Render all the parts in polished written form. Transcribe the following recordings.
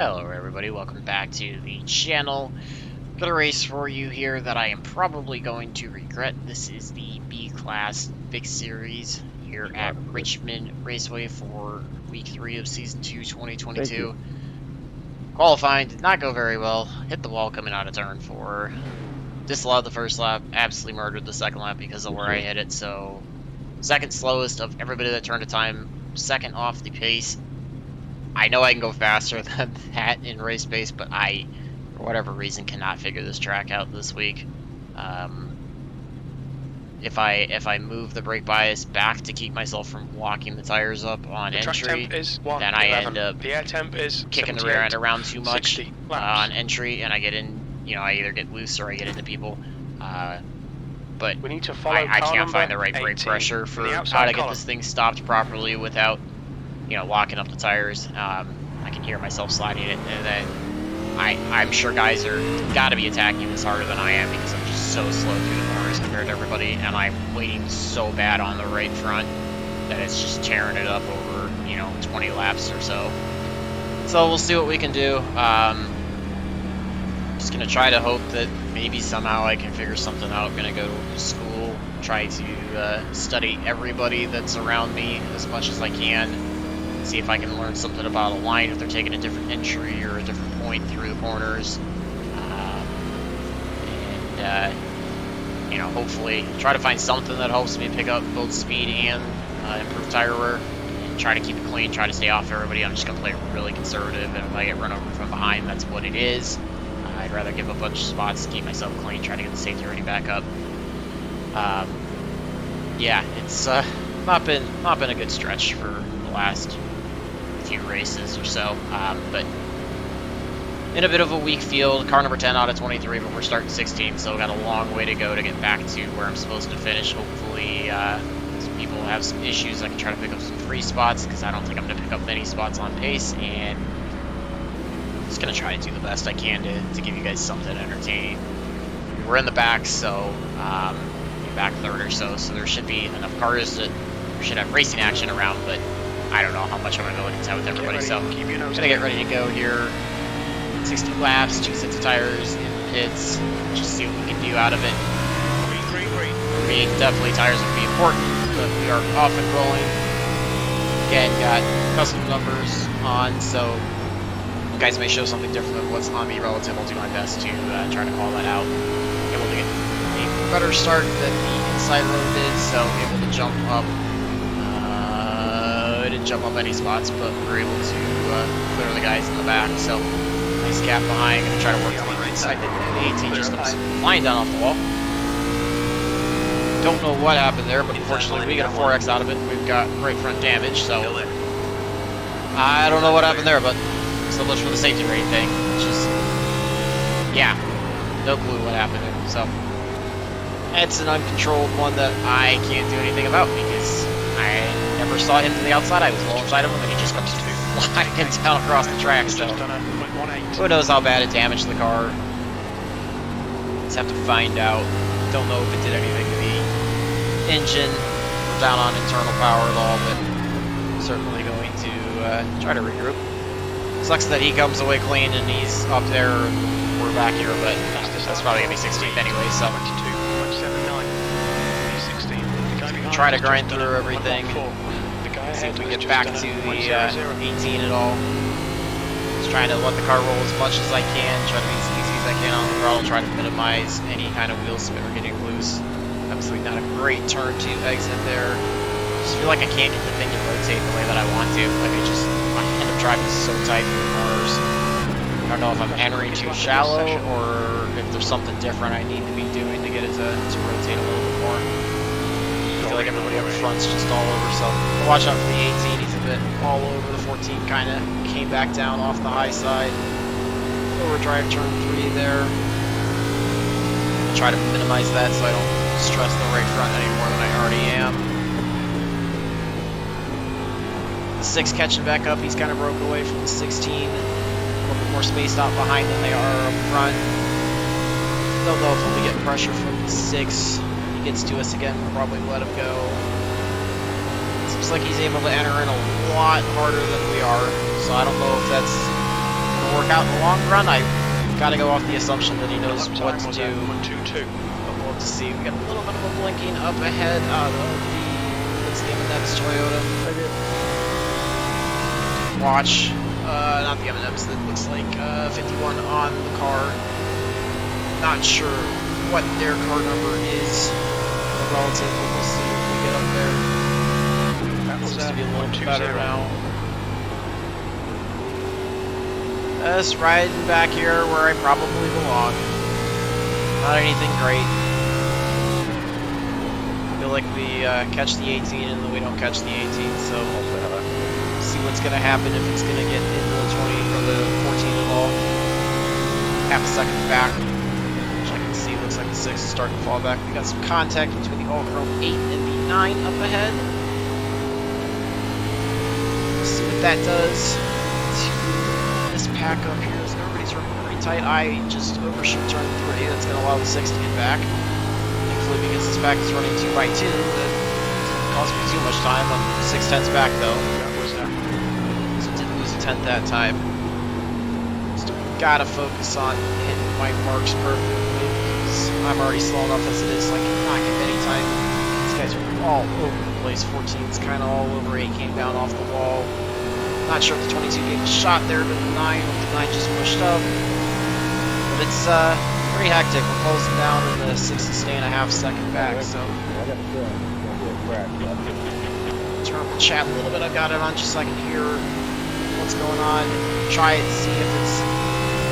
Hello everybody, welcome back to the channel. Got a race for you here that I am probably going to regret. This is the B-Class Big Series here at Richmond Raceway for Week 3 of Season 2, 2022. Qualifying did not go very well. Hit the wall coming out of turn 4. Disallowed the first lap, absolutely murdered the second lap because of where I hit it, so second slowest of everybody that turned a time, second off the pace. I know I can go faster than that in race pace, but I, for whatever reason, cannot figure this track out this week. If I move the brake bias back to keep myself from locking the tires up on entry, then I end up the air temp is kicking the rear end around too much on laps. entry, and I get in. You know, I either get loose or I get into people. But We need to follow I car can't find the number right brake 18 pressure in for the how outside to get column. this thing stopped properly without, you know, locking up the tires. I can hear myself sliding it, and then I'm sure guys are gotta be attacking this harder than I am because I'm just so slow through the corners compared to everybody, and I'm waiting so bad on the right front that it's just tearing it up over, you know, 20 laps or so. So we'll see what we can do. Just gonna try to hope that maybe somehow I can figure something out. I'm gonna go to school, try to study everybody that's around me as much as I can. See if I can learn something about a line if they're taking a different entry or a different point through the corners. You know, hopefully try to find something that helps me pick up both speed and improve tire wear. And try to keep it clean, try to stay off everybody. I'm just going to play really conservative, and if I get run over from behind, that's what it is. I'd rather give a bunch of spots to keep myself clean, try to get the safety rating back up. Yeah, it's not been a good stretch for the last few races or so, but in a bit of a weak field. Car number 10 out of 23, but we're starting 16, so we've got a long way to go to get back to where I'm supposed to finish. Hopefully some people have some issues. I can try to pick up some free spots because I don't think I'm going to pick up many spots on pace, and I'm just going to try to do the best I can to give you guys something entertaining. We're in the back, so back third or so there should be enough cars that we should have racing action around, but I don't know how much I'm going to be able to contend with everybody, so I'm going to get ready to go here. 60 laps, 2 sets of tires in the pits, just see what we can do out of it. For me, definitely tires would be important, but we are off and rolling. Again, got custom numbers on, so you guys may show something different than what's on me relative. I'll do my best to try to call that out. Able to get a better start than the inside road did, so able to jump up. I didn't jump up any spots, but we were able to clear the guys in the back, so nice gap behind. Gonna try to work to the right side. The 18 just comes flying down off the wall. Don't know what happened there, but unfortunately we got a 4X out of it. We've got right front damage, so I don't know what happened there, but so much for the safety rate thing. It's just, yeah, no clue what happened there. So it's an uncontrolled one that I can't do anything about because I never saw him to the outside. I was alongside of him, and he just comes flying down across the track. So who knows how bad it damaged the car? Just have to find out. Don't know if it did anything to the engine or down on internal power at all, but certainly going to try to regroup. Sucks that he comes away clean and he's up there and we're back here, but that's probably going to be 16th anyway, so try to grind through everything. See if we get back to the 18 at all. Just trying to let the car roll as much as I can, try to be as easy as I can on the throttle, try to minimize any kind of wheel spin or getting loose. Obviously not a great turn to exit there. Just feel like I can't get the thing to rotate the way that I want to. Like I end up driving so tight through the cars. I don't know if I'm entering too shallow or if there's something different I need to be doing to get it to rotate a little bit more. I feel like everybody up front's just all over, so watch out for the 18. He's a bit all over. The 14 kind of came back down off the high side. Overdrive turn 3 there. Try to minimize that so I don't stress the right front any more than I already am. The 6 catching back up. He's kind of broke away from the 16. A little bit more spaced out behind than they are up front. Don't know if we'll be getting pressure from the 6. Gets to us again, we'll probably let him go. Seems like he's able to enter in a lot harder than we are, so I don't know if that's to work out in the long run. I got to go off the assumption that he knows what to do. 122. But we'll have to see. We got a little bit of a blinking up ahead out of what's the name of that Toyota? Watch. Not the M&Ms. That looks like 51 on the car. Not sure what their car number is relative, but we'll see if we get up there. That was Seems to be a little bit 120. better now. Us riding back here where I probably belong. Not anything great. Feel like we catch the 18 and then we don't catch the 18, so see what's gonna happen if it's gonna get into the 20 or the 14 at all. Half a second back, which I can see looks like the 6 is starting to fall back. We got some contact between the all-chrome 8 and the 9 up ahead. Let's see what that does to this pack up here. So everybody's running pretty tight. I just overshoot turn 3. That's gonna allow the 6 to get back. Thankfully, because this pack is running 2x2, that doesn't cost me too much time. I'm 6/10 back though. So didn't lose a tenth that time. Still gotta focus on hitting my marks perfectly because I'm already slow enough as it is, so I cannot get any time. These guys are all over the place. 14's kind of all over. 8 came down off the wall. Not sure if the 22 gave a shot there, but the 9 just pushed up. But it's pretty hectic. We're closing down, and the 6 is staying a half second back. So turn the chat a little bit. I've got it on just so I can hear what's going on. Try it, see if it's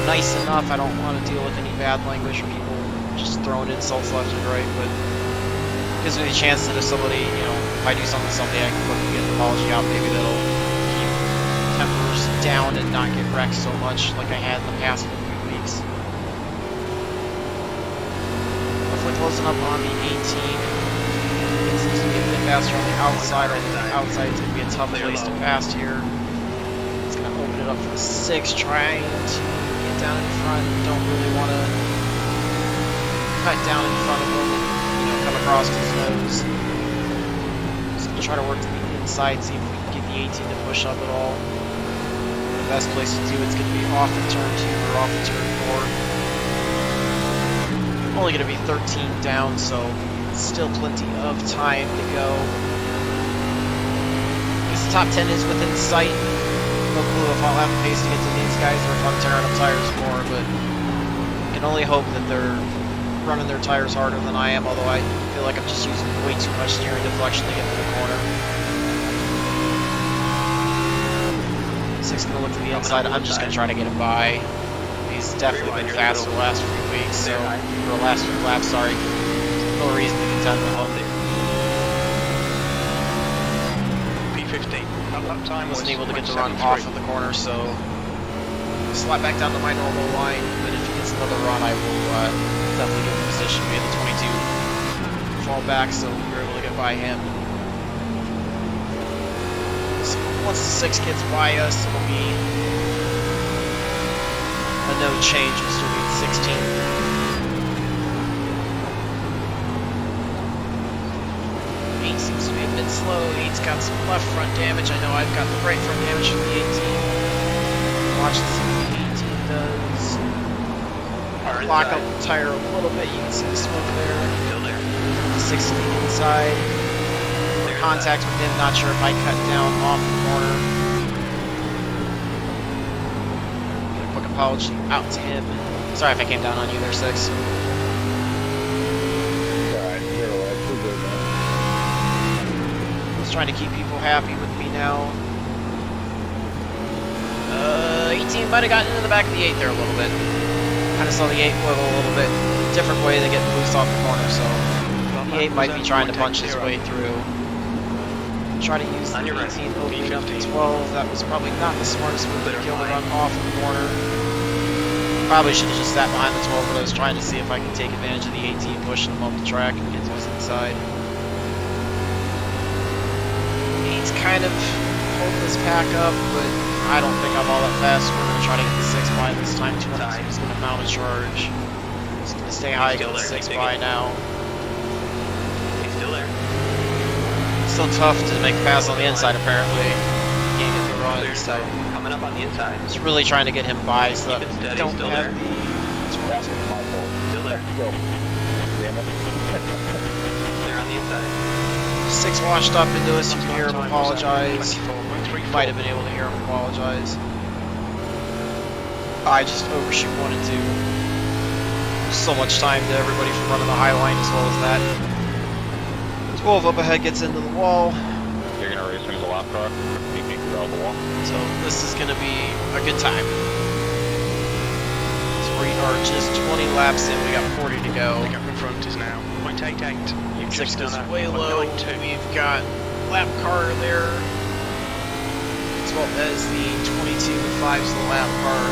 nice enough. I don't want to deal with any bad language or people just throwing insults left and right, but it gives me a chance that if somebody, you know, if I do something someday, I can quickly get an apology out. Maybe that'll keep tempers down and not get wrecked so much like I had in the past few weeks. Definitely closing up on the 18. It seems to be a bit faster on the outside. I think the outside is going to be a tough place to pass here. It's going to open it up for the 6, trying to get down in front. Don't really want to cut down in front of him, you know, come across his nose. Just going to try to work to the inside, see if we can get the 18 to push up at all. The best place to do it's going to be off of turn 2 or off of turn 4. Only going to be 13 down, so still plenty of time to go. Guess the top 10 is within sight. No clue if I'll have the pace to get to these guys or if I'm tearing up tires more, but I can only hope that they're running their tires harder than I am, although I feel like I'm just using way too much steering deflection to get to the corner. 6 gonna look to the inside. I'm just gonna try to get him by. He's definitely been fast the last few weeks, so, or last few laps, sorry. No reason to contend with him. P15. Time wasn't able to get the run off of the corner, so slide back down to my normal line. But if he gets another run, I will definitely get the position. We had the 22 fall back, so we were able to get by him. So once the 6 gets by us, it'll be a no change. We'll still be at 16. 8 seems to be a bit slow. 8's got some left front damage. I know I've got the right front damage from the 18. Watch to see what the 18 does. Lock up the tire a little bit. You can see the smoke there. Still there. The 6 to the inside. Contact with him. Not sure if I cut down off the corner. Get a quick apology out to him. Sorry if I came down on you there, 6. Trying to keep people happy with me now. 18 might have gotten into the back of the 8 there a little bit. Kind of saw the 8 wiggle a little bit. Different way to get loose off the corner, so the 8 might be trying to punch his way through. Try to use the 18 opening up to 12. That was probably not the smartest move to kill the run off the corner. Probably should have just sat behind the 12, but I was trying to see if I could take advantage of the 18, pushing him up the track and get to his inside. He's kind of holding this pack up, but I don't think I'm all that fast. We're going to try to get the 6 by this time. 22 is going to mount a charge. He's going to stay high, get the 6 by now. He's still there. Still tough to make a pass on the inside, apparently. Can't get the run, so Coming up on the inside. Just really trying to get him by so that Keep it steady, we don't still have there. That was my fault. Still there. Go. Damn it. They're on the inside. 6 washed up into us. You can hear him Time was at apologize. 24.34. Might have been able to hear him apologize. I just overshoot 1 and 2. So much time to everybody from running the high line as well as that. 12 up ahead gets into the wall. You're gonna race him as a lap car. You can throw the wall. So this is going to be a good time. So we are just 20 laps in. We got 40 to go. The gap in front is now 0.88. You've 6 just is done a way low. 0.92. We've got lap car there, as well as the 22 and 5's the lap car.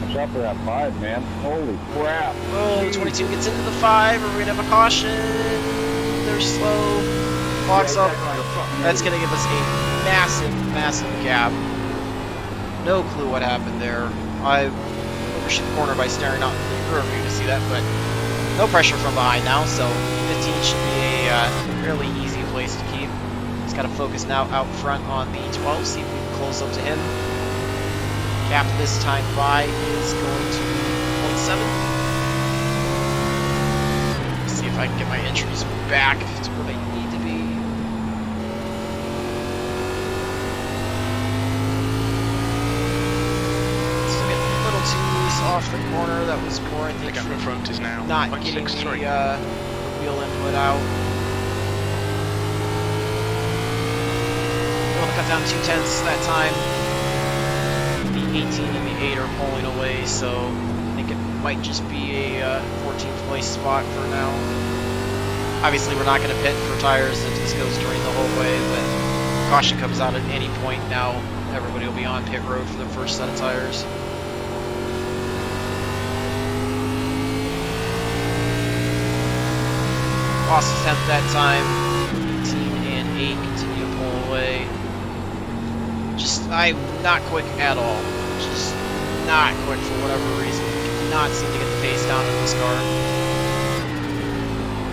Watch out for that 5, man. Holy crap. Oh, 22 gets into the 5. Are we going to have a caution? They're slow. Clock's up. That's going to give us a massive, massive gap. No clue what happened there. I overshoot the corner by staring out the rear view to see that, but no pressure from behind now, so 15 should be a fairly easy place to keep. Just got to focus now out front on the 12, see if we can close up to him. Gap this time by is going to 0.7. See if I can get my entries back to where they need to be. Still getting a little too loose off the corner. That was more, I The think, gap in front is now not getting 0.63. the wheel input out. Able to cut down 2/10 that time. The 18 and the 8 are pulling away, so I think it might just be a 14th place spot for now. Obviously, we're not going to pit for tires if this goes during the whole way, but caution comes out at any point now. Everybody will be on pit road for the first set of tires. Lost a tenth that time. 18 and 8 continue to pull away. I'm not quick at all. Just not quick for whatever reason. Cannot seem to get the pace down in this car.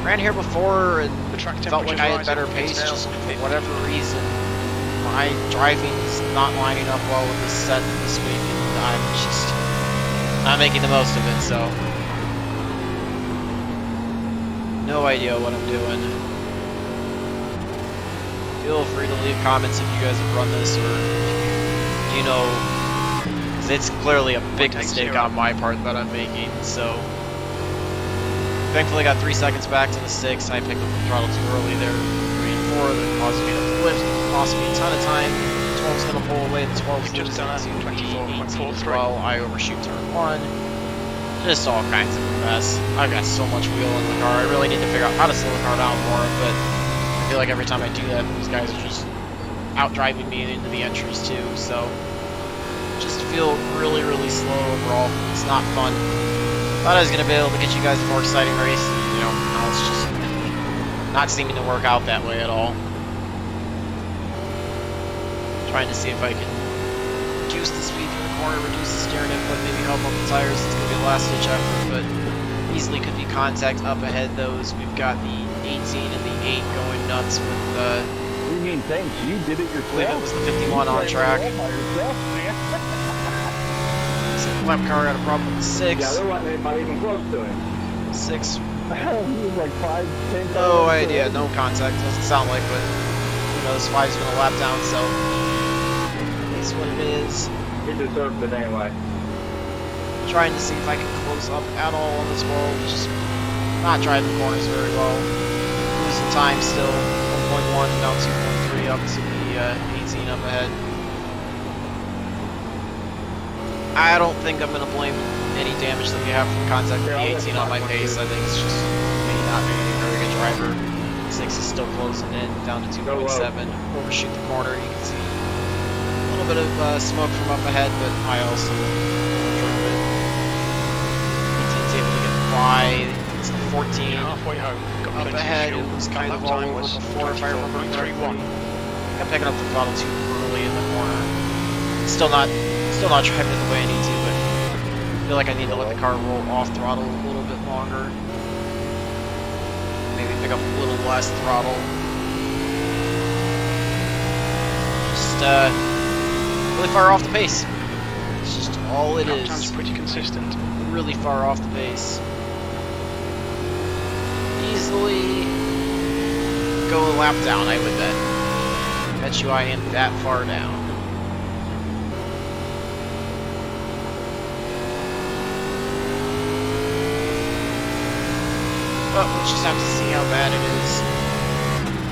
Ran here before and The track felt like I had temperature's better rising. pace, It's now just for 50. whatever reason. My driving's not lining up well with this set this week, and I'm just not making the most of it, so no idea what I'm doing. Feel free to leave comments if you guys have run this, or you know, 'cause it's clearly a big mistake on my part that I'm making, so thankfully got 3 seconds back to the 6. I picked up the throttle too early there, 3 and 4, that caused me to flip, cost me a ton of time. 12's going to pull away, the 12's We've just done a to the 18 as 24.43. well. I overshoot turn 1. Just all kinds of mess. I've got so much wheel in the car. I really need to figure out how to slow the car down more, but I feel like every time I do that, these guys are just out driving me into the entries too, so just feel really, really slow overall. It's not fun. Thought I was going to be able to get you guys a more exciting race, and, you know, now it's just not seeming to work out that way at all. Trying to see if I can reduce the speed through the corner, reduce the steering input, maybe help on the tires. It's going to be a last-ditch effort, but easily could be contact up ahead those. We've got the 18 and the 8 going nuts with What do you mean, thanks? You did it I yourself. believe it was the 51 on track. By yourself, man. So lap car got a problem with the 6. Yeah, there wasn't anybody even close to him. 6. He was like 5, 10. No idea, no contact. Doesn't sound like, but who knows? 5's going to lap down, so that's what it is. He deserved it anyway. Trying to see if I can close up at all on this wall. Just not driving corners very well. Losing time still. 1.1, now 2.3 up to the 18 up ahead. I don't think I'm going to blame any damage that we have from contact with the 18 on my pace. I think it's just me not being a very good driver. 6 is still closing in, down to 2.7. Overshoot the corner, you can see a little bit of smoke from up ahead, but I also drove it. 18's able to get by. It's the 14 Halfway home. Got up plenty ahead. of It fuel. was kind of Lap all time over was before, if I remember correctly. 24.31. I'm picking up the throttle too early in the corner. Still not driving it the way I need to, but I feel like I need to let the car roll off throttle a little bit longer. Maybe pick up a little less throttle. Just really far off the pace. It's just all it Lap time's is. pretty consistent. Really far off the pace. Easily go a lap down, I would bet. Bet you I am that far down. But we'll just have to see how bad it is.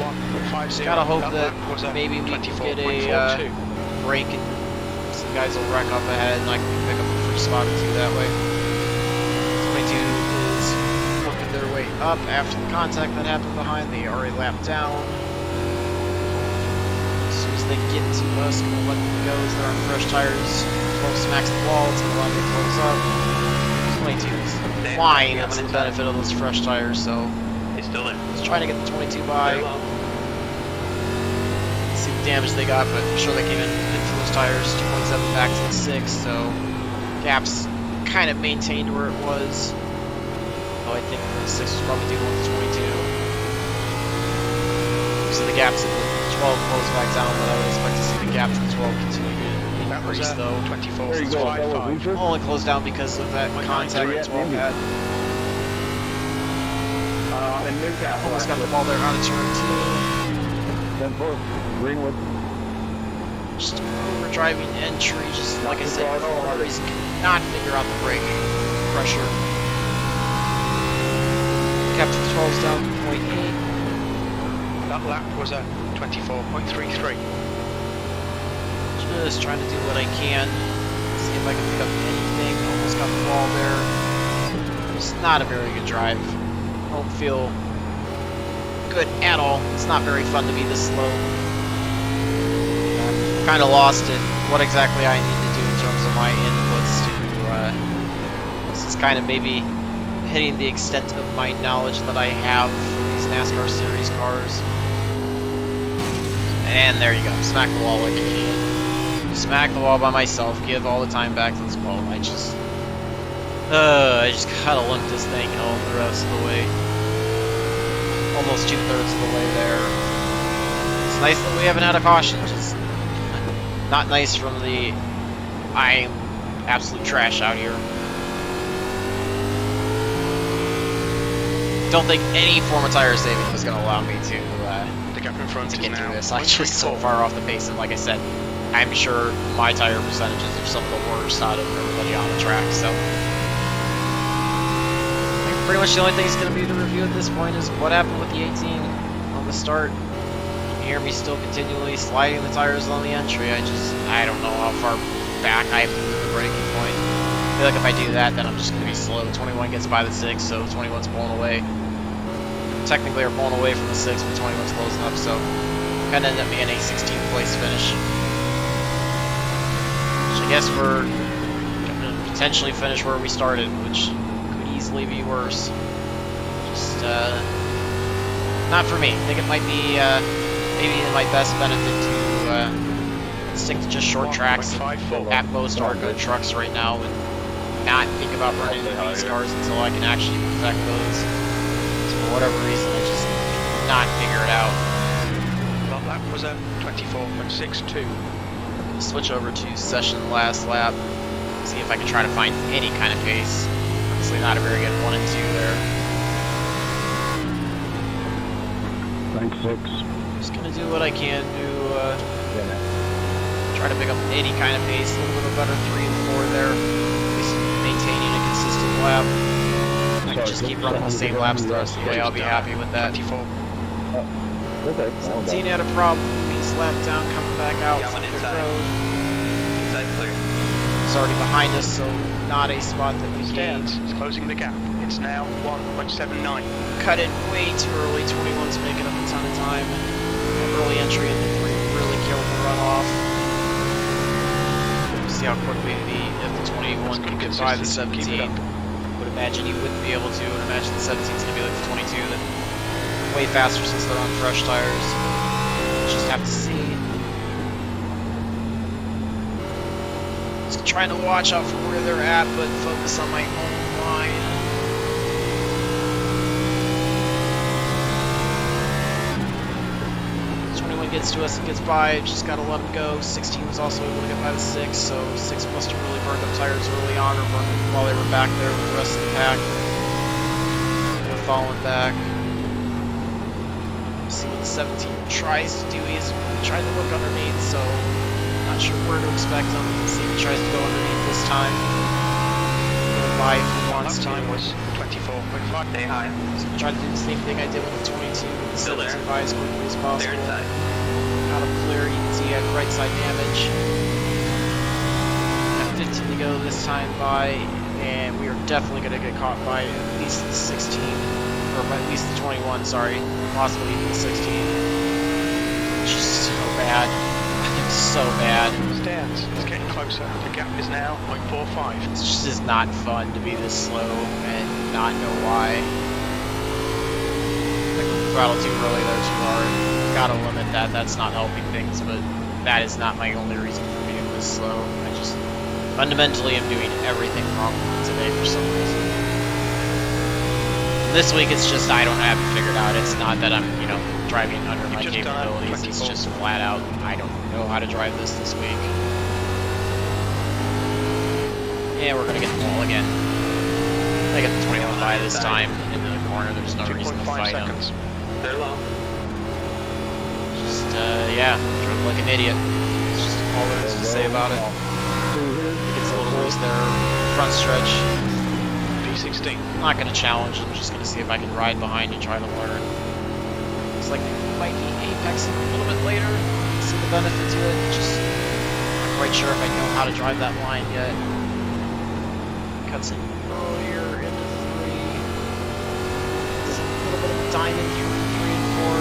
1.50. Gotta hope That that lap was a maybe we can get a 24.42. break and some guys will wreck up ahead and I can pick up a free spot or two that way. 22 is working their way up after the contact that happened behind. They are a lap down. As soon as they get to us, gonna let them go as they're on fresh tires. 12 smacks the wall, it's gonna allow me to close up. 22 is flying, that's the benefit of those fresh tires, so He's still in. just trying to get the 22 by. See the damage they got, but I'm sure they came in for those tires. 2.7 back to the 6, so gaps kind of maintained where it was. Oh, I think the 6 was probably dealing with the 22. So the gaps at the 12 closed back down, but I would expect to see the gap to the 12 continue to increase, though. 24.55. Only closed down because of that contact the 12 had. Almost got the ball there out of turn 2. Greenwood. Just overdriving entry, just like I said before, he cannot figure out the brake pressure. Kept the 12s down to 0.8. That lap was a 24.33. Just trying to do what I can. See if I can pick up anything. Almost got the ball there. It's not a very good drive. Don't feel good at all. It's not very fun to be this slow. I'm kind of lost in what exactly I need to do in terms of my inputs to. This is kind of maybe hitting the extent of my knowledge that I have for these NASCAR series cars. And there you go. Smack the wall like you can. Smack the wall by myself. Give all the time back to this ball. I just gotta limp this thing home the rest of the way. Almost 2/3 of the way there. It's nice that we haven't had a caution. Just not nice from the I'm absolute trash out here. Don't think any form of tire saving was going to allow me to The gap in front get is through now this. I'm just so far off the pace, and like I said, I'm sure my tire percentages are some of the worst out of everybody on the track. So I think pretty much the only thing that's going to be the review at this point is what happened with the 18 on the start. You can hear me still continually sliding the tires on the entry. I don't know how far back I have to move the braking point. I feel like if I do that, then I'm just going to be slow. 21 gets by the 6, so 21's pulling away. Technically, we're pulling away from the 6, but 21's closing up, so kind of end up being a 16th place finish. Which I guess we're going to potentially finish where we started, which could easily be worse. Just not for me. I think it might be maybe in my best benefit to stick to just short tracks, at most our good trucks right now, and not think about running into these cars until I can actually perfect those. So for whatever reason, I just cannot figure it out. That was a 24.62. Switch over to session last lap, see if I can try to find any kind of pace. Obviously not a very good 1 and 2 there. Thanks, 6. Just gonna do what I can to try to pick up any kind of pace, a little bit of better 3 and 4 there. At least maintaining a consistent lap. I can just keep running the same laps the rest of the way, I'll be happy with that. 24. Okay. 17 had a problem, he's lapped down, coming back out from the road. It's already behind us, so not a spot that we gained. It's closing the gap. It's now 1.79. Cut it way too early, 21's making up a ton of time. That early entry in the 3 really killed the runoff. See how quickly if the 21 can get by the 17. Would imagine he wouldn't be able to, and imagine the 17's gonna be like the 22 that way faster since they're on fresh tires. Just have to see. Just trying to watch out for where they're at, but focus on my own line. 21 gets to us and gets by. Just got to let him go. 16 was also able to get by the 6, so 6 must have really burned up tires early on, or burned them while they were back there with the rest of the pack. They're falling back. See what the 17 tries to do. He's trying to look underneath, so not sure where to expect him. See if he tries to go underneath this time. By if he wants to. Time was 24.5. Stay high. So try to do the same thing I did with the 22 with the 17 by as quickly as possible. Clear inside. Out of clear, you can see I had right side damage. Got 15 to go this time by, and we are definitely going to get caught by at least the 16, or by at least the 21, sorry, possibly even the 16. Just so bad. So bad. Stands. It's getting closer. The gap is now 0.45. It just is not fun to be this slow and not know why. Like throttle too early there too hard. Gotta limit that. That's not helping things, but that is not my only reason for being this slow. I just fundamentally am doing everything wrong today for some reason. This week it's just I don't have it figured out. It's not that I'm, driving under my capabilities. It's just flat out I don't know how to drive this week. Yeah, we're gonna get the wall again. I get the 21 by this time into the corner. There's no reason to fight him. They're low. Just yeah, drove like an idiot. It's just all there is to say about it. Gets a little loose there, front stretch. P16. I'm not gonna challenge. I'm just gonna see if I can ride behind and try to learn. Looks like they might be apexing a little bit later. See the benefit to it. Just not quite sure if I know how to drive that line yet. Cuts in earlier into 3. There's a little bit of a diamond through 3 and 4.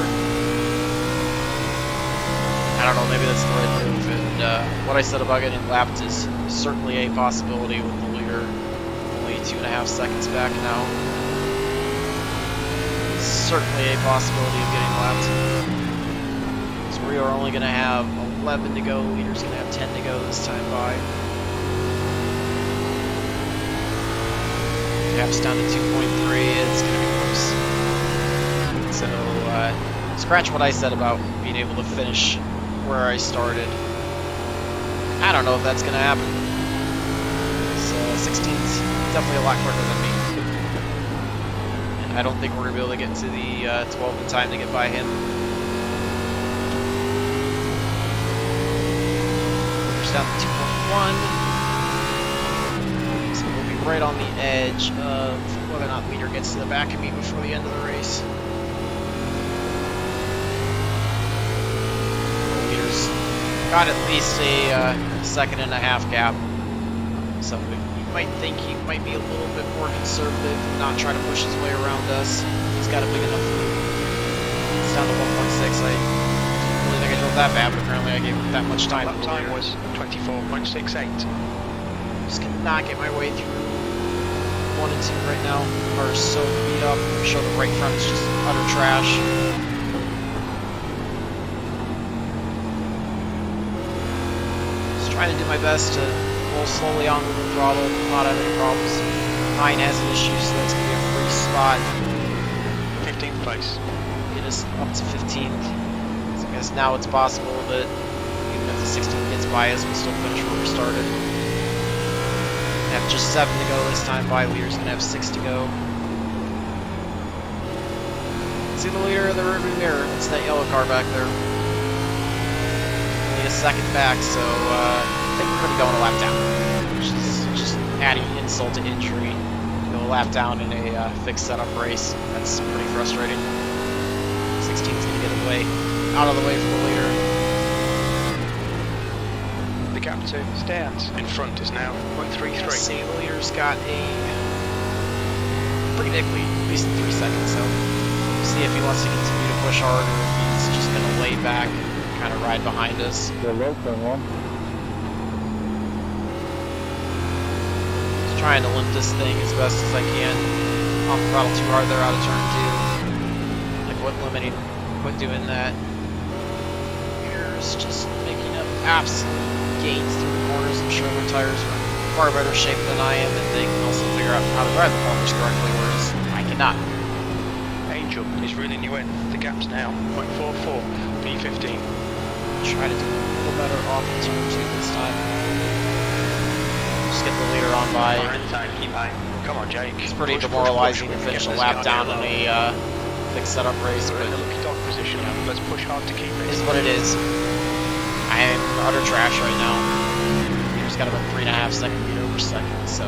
I don't know, maybe that's the right move. And what I said about getting lapped is certainly a possibility with the leader only 2.5 seconds back now. Certainly a possibility of getting lapped. So we are only going to have 11 to go. The leader's going to have 10 to go this time by. Gap's down to 2.3. It's going to be close. So scratch what I said about being able to finish where I started. I don't know if that's going to happen. 16's definitely a lot quicker than me. I don't think we're going to be able to get to the 12 in time to get by him. We're down to 2.1. So we'll be right on the edge of whether or not leader gets to the back of me before the end of the race. The leader's got at least a 1.5 second gap. So you might think he might be a little bit more conservative and not try to push his way around us. He's got a big enough lead. It's down to 1.6. I really think I drove that bad, but apparently I gave him that much time. That time was 24.68. Just cannot get my way through 1 and 2 right now. Are so beat up. I'm sure the right front is just utter trash. Just trying to do my best to roll slowly on with the throttle, not have any problems. 9 has an issue, so that's going to be a free spot. 15th place. Get us up to 15th. So I guess now it's possible that even if the 16 gets by us, we'll still finish where we started. We have just 7 to go this time by. Leader's going to have 6 to go. See the leader in the rearview mirror. It's that yellow car back there. Only a second back, so I think we're going to go on a lap down, which is just adding insult to injury. Go a lap down in a fixed setup race. That's pretty frustrating. 16's going to get out of the way from the leader. The gap to stands in front is now 0.33. See, the leader's got a pretty big lead, at least 3 seconds. So see if he wants to continue to push hard, or if he's just going to lay back and kind of ride behind us. They're low, turn 1. Trying to limp this thing as best as I can. Off the throttle too hard there out of turn 2. I quit limiting, quit doing that. Here's just making up absolute gains through the corners. I'm sure their tires are in far better shape than I am, and they can also figure out how to drive the corners correctly, whereas I cannot. Angel is reeling you in. The gap's now 0.44. P15. Try to do a little better off the turn 2 this time. Just get the leader on by. Inside, keep high. Come on, Jake. It's pretty Push, demoralizing push, to push. finish a Get this lap guy down in alone. a big setup race, We're but in a lucky dog position. Let's push hard to keep it it. is what it is. I'm utter trash right now. Leader's got about 3.5 second lead over second, so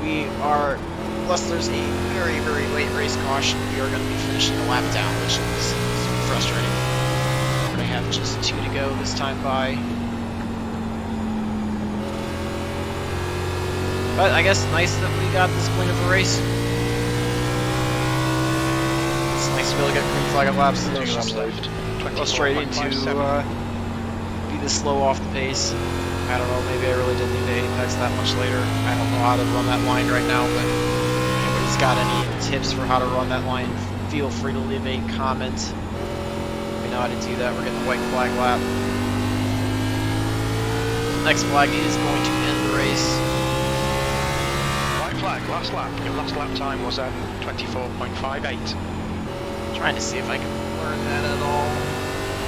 we are, unless there's a very, very late race caution, we are going to be finishing a lap down, which is super frustrating. We're going to have just 2 to go this time by. But I guess nice that we got this clean of a race. It's nice to be able to get green flag laps. Two laps left. Frustrating to 24.57. be this slow off the pace. I don't know, maybe I really didn't need to apex that much later. I don't know how to run that line right now, but if anybody's got any tips for how to run that line, feel free to leave a comment. Let me know how to do that. We're getting the white flag lap. Next flag is going to end the race. White flag, last lap. Your last lap time was at 24.58. Trying to see if I can learn that at all.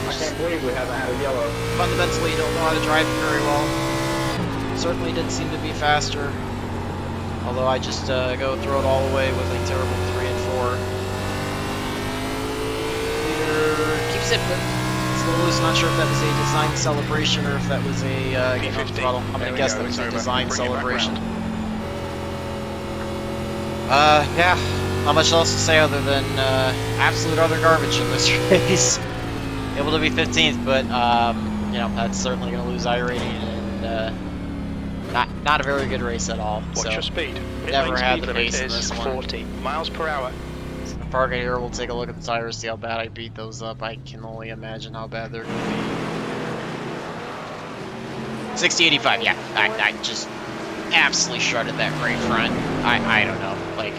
I can't believe we haven't had a yellow. Fundamentally don't know how to drive it very well. Certainly didn't seem to be faster. Although I just go throw it all away with a terrible 3 and 4. Leader keeps it, but it's a little loose. Not sure if that was a design celebration or if that was a game on the throttle. I'm gonna guess that was a design celebration. Yeah. Not much else to say other than absolute utter garbage in this race. Able to be 15th, but you know, that's certainly going to lose iRating, and not a very good race at all. What's So your speed? never Mid-lane had speed the limit pace in is this one. 40 miles per hour. So the park here, we'll take a look at the tires, see how bad I beat those up. I can only imagine how bad they're going to be. 6085, yeah. I just absolutely shredded that right front. I don't know, like.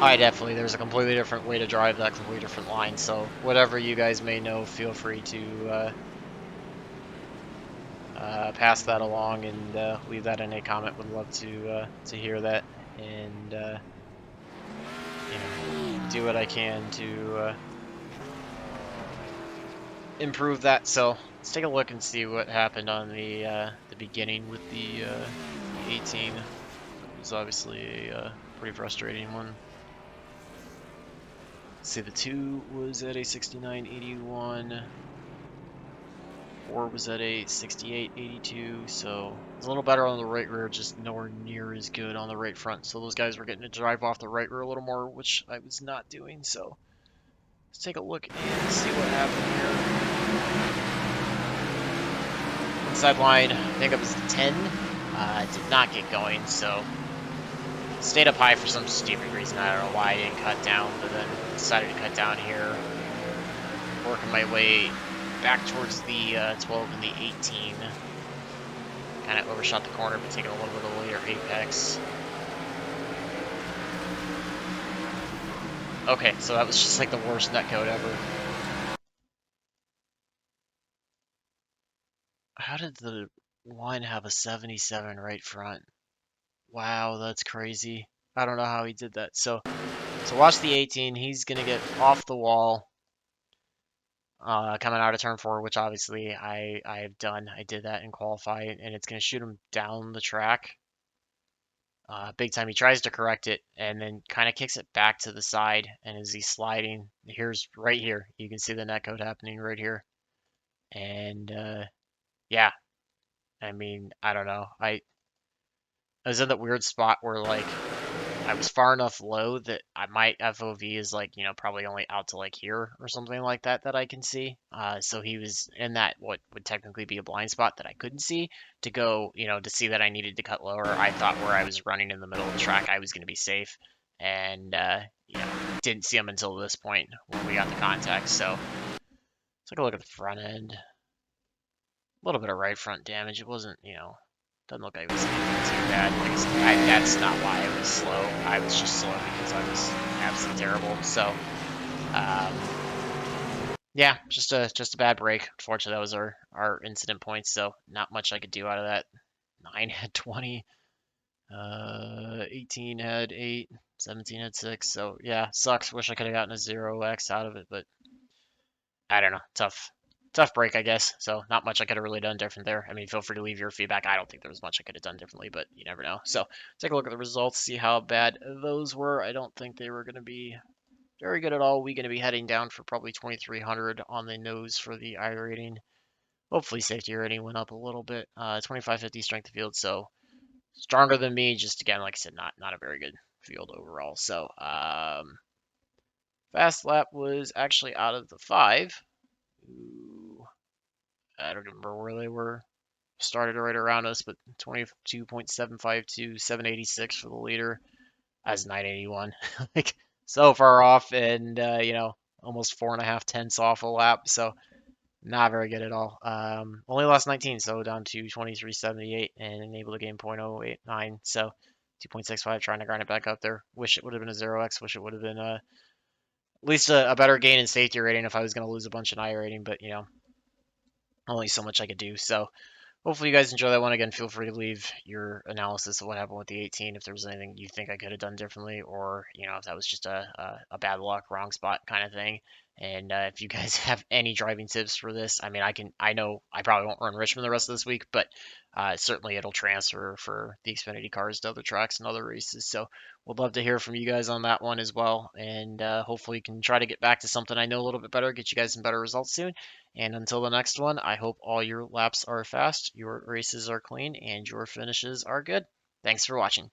There's a completely different way to drive that completely different line, so whatever you guys may know, feel free to pass that along and leave that in a comment. Would love to hear that, and you know, do what I can to improve that. So let's take a look and see what happened on the beginning with the 18. It was obviously a pretty frustrating one. See, the 2 was at a 69.81, 4 was at a 68.82, so it's a little better on the right rear, just nowhere near as good on the right front. So those guys were getting to drive off the right rear a little more, which I was not doing. So let's take a look and see what happened here. Inside line, I think it was 10, did not get going, so stayed up high for some stupid reason. I don't know why I didn't cut down, but then decided to cut down here. Working my way back towards the 12 and the 18. Kind of overshot the corner, but taking a little bit of a later apex. Okay, so that was just like the worst netcode ever. How did the one have a 77 right front? Wow, that's crazy. I don't know how he did that. So watch the 18. He's going to get off the wall coming out of turn 4, which obviously I've done. I did that in qualify, and it's going to shoot him down the track. Big time. He tries to correct it and then kind of kicks it back to the side. And as he's sliding, here's right here. You can see the netcode happening right here. And yeah, I mean, I don't know. I was in that weird spot where like I was far enough low that my FOV is like, you know, probably only out to like here or something like that I can see. So he was in that what would technically be a blind spot that I couldn't see to go, you know, to see that I needed to cut lower. I thought where I was running in the middle of the track, I was going to be safe. And, you know, didn't see him until this point when we got the contact. So let's take a look at the front end. A little bit of right front damage. It wasn't, you know, doesn't look like it was anything too bad. Like I said, that's not why I was slow. I was just slow because I was absolutely terrible. So, yeah, just a bad break. Unfortunately, that was our incident points. So not much I could do out of that. 9 had 20, 18 had 8, 17 had 6. So yeah, sucks. Wish I could have gotten a 0x out of it, but I don't know, tough break, I guess. So not much I could have really done different there. I mean, feel free to leave your feedback. I don't think there was much I could have done differently, but you never know. So take a look at the results, see how bad those were. I don't think they were going to be very good at all. We're going to be heading down for probably 2,300 on the nose for the I rating. Hopefully safety rating went up a little bit. 2550 strength of field, so stronger than me. Just again, like I said, not a very good field overall. So fast lap was actually out of the 5. Ooh, I don't remember where they were. Started right around us, but 22.75 to 786 for the leader as 981. Like so far off, and almost 4.5 tenths off a lap. So not very good at all. Only lost 19, so down to 23.78 and able to gain 0.089. So 2.65, trying to grind it back up there. Wish it would have been a 0x. Wish it would have been at least a better gain in safety rating if I was going to lose a bunch in I rating, but only so much I could do. So hopefully you guys enjoy that one. Again, feel free to leave your analysis of what happened with the 18, if there was anything you think I could have done differently, or if that was just a bad luck, wrong spot kind of thing. And if you guys have any driving tips for this, I mean, I know I probably won't run Richmond the rest of this week, but certainly it'll transfer for the Xfinity cars to other tracks and other races. So we'd love to hear from you guys on that one as well. And hopefully can try to get back to something I know a little bit better, get you guys some better results soon. And until the next one, I hope all your laps are fast, your races are clean, and your finishes are good. Thanks for watching.